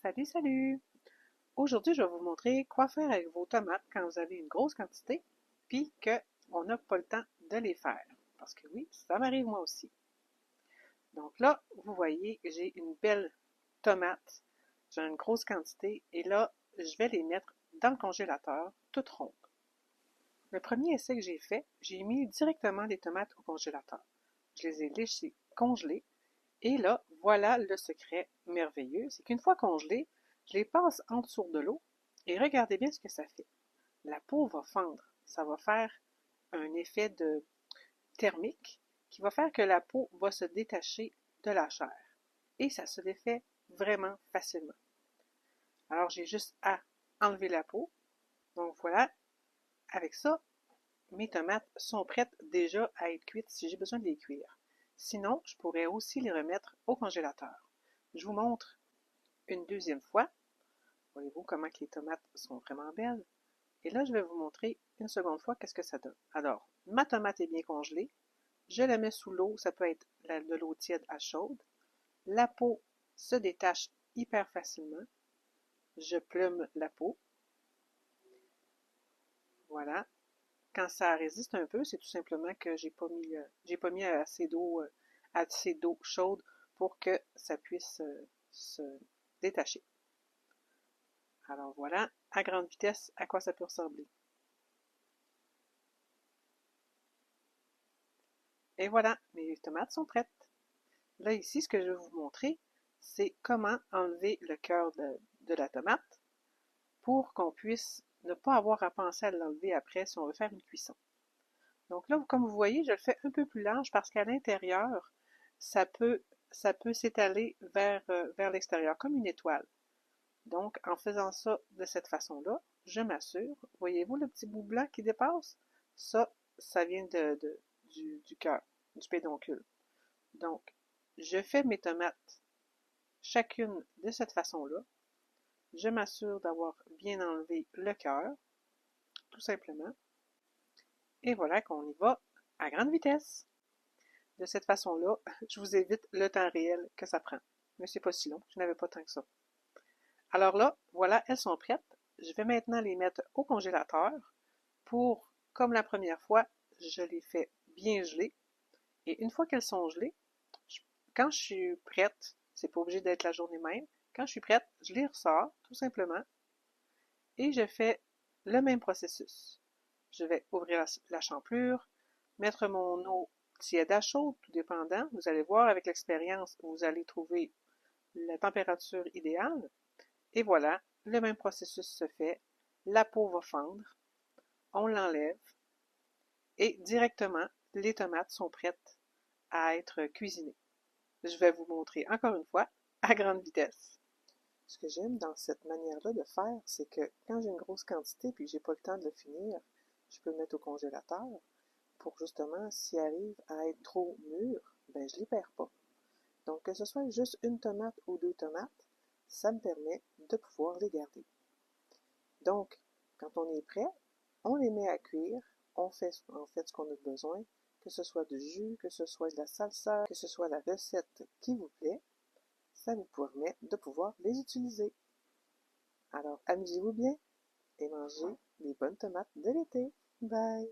Salut, salut! Aujourd'hui, je vais vous montrer quoi faire avec vos tomates quand vous avez une grosse quantité, puis qu'on n'a pas le temps de les faire. Parce que oui, ça m'arrive moi aussi. Donc là, vous voyez, j'ai une belle tomate, j'ai une grosse quantité, et là, je vais les mettre dans le congélateur, toutes rondes. Le premier essai que j'ai fait, j'ai mis directement les tomates au congélateur. Je les ai laissées congelées, et là, voilà le secret merveilleux, c'est qu'une fois congelées, je les passe en dessous de l'eau et regardez bien ce que ça fait. La peau va fendre, ça va faire un effet de thermique qui va faire que la peau va se détacher de la chair. Et ça se défait vraiment facilement. Alors j'ai juste à enlever la peau. Donc voilà, avec ça, mes tomates sont prêtes déjà à être cuites si j'ai besoin de les cuire. Sinon, je pourrais aussi les remettre au congélateur. Je vous montre une deuxième fois. Voyez-vous comment les tomates sont vraiment belles? Et là, je vais vous montrer une seconde fois qu'est-ce que ça donne. Alors, ma tomate est bien congelée. Je la mets sous l'eau, ça peut être de l'eau tiède à chaude. La peau se détache hyper facilement. Je plume la peau. Voilà. Quand ça résiste un peu, c'est tout simplement que j'ai pas mis assez d'eau chaude pour que ça puisse se détacher. Alors voilà, à grande vitesse, à quoi ça peut ressembler. Et voilà, mes tomates sont prêtes. Là, ici, ce que je vais vous montrer, c'est comment enlever le cœur de la tomate pour qu'on puisse ne pas avoir à penser à l'enlever après si on veut faire une cuisson. Donc là, comme vous voyez, je le fais un peu plus large parce qu'à l'intérieur, ça peut, ça peut s'étaler vers l'extérieur, comme une étoile. Donc, en faisant ça de cette façon-là, je m'assure, voyez-vous le petit bout blanc qui dépasse? Ça vient du cœur, du pédoncule. Donc, je fais mes tomates chacune de cette façon-là. Je m'assure d'avoir bien enlevé le cœur, tout simplement. Et voilà qu'on y va à grande vitesse. De cette façon-là, je vous évite le temps réel que ça prend. Mais c'est pas si long, je n'avais pas tant que ça. Alors là, voilà, elles sont prêtes. Je vais maintenant les mettre au congélateur pour, comme la première fois, je les fais bien geler. Et une fois qu'elles sont gelées, quand je suis prête, c'est pas obligé d'être la journée même, quand je suis prête, je les ressors, tout simplement, et je fais le même processus. Je vais ouvrir la champlure, mettre mon eau tiède à chaude, tout dépendant. Vous allez voir avec l'expérience, vous allez trouver la température idéale. Et voilà, le même processus se fait. La peau va fendre, on l'enlève et directement, les tomates sont prêtes à être cuisinées. Je vais vous montrer encore une fois à grande vitesse. Ce que j'aime dans cette manière-là de faire, c'est que quand j'ai une grosse quantité puis que j'ai pas le temps de le finir, je peux le mettre au congélateur pour justement, s'il arrive à être trop mûr, ben je les perds pas. Donc que ce soit juste une tomate ou deux tomates, ça me permet de pouvoir les garder. Donc, quand on est prêt, on les met à cuire, on fait en fait ce qu'on a besoin, que ce soit du jus, que ce soit de la salsa, que ce soit la recette qui vous plaît, ça vous permet de pouvoir les utiliser. Alors, amusez-vous bien et mangez les bonnes tomates de l'été. Bye!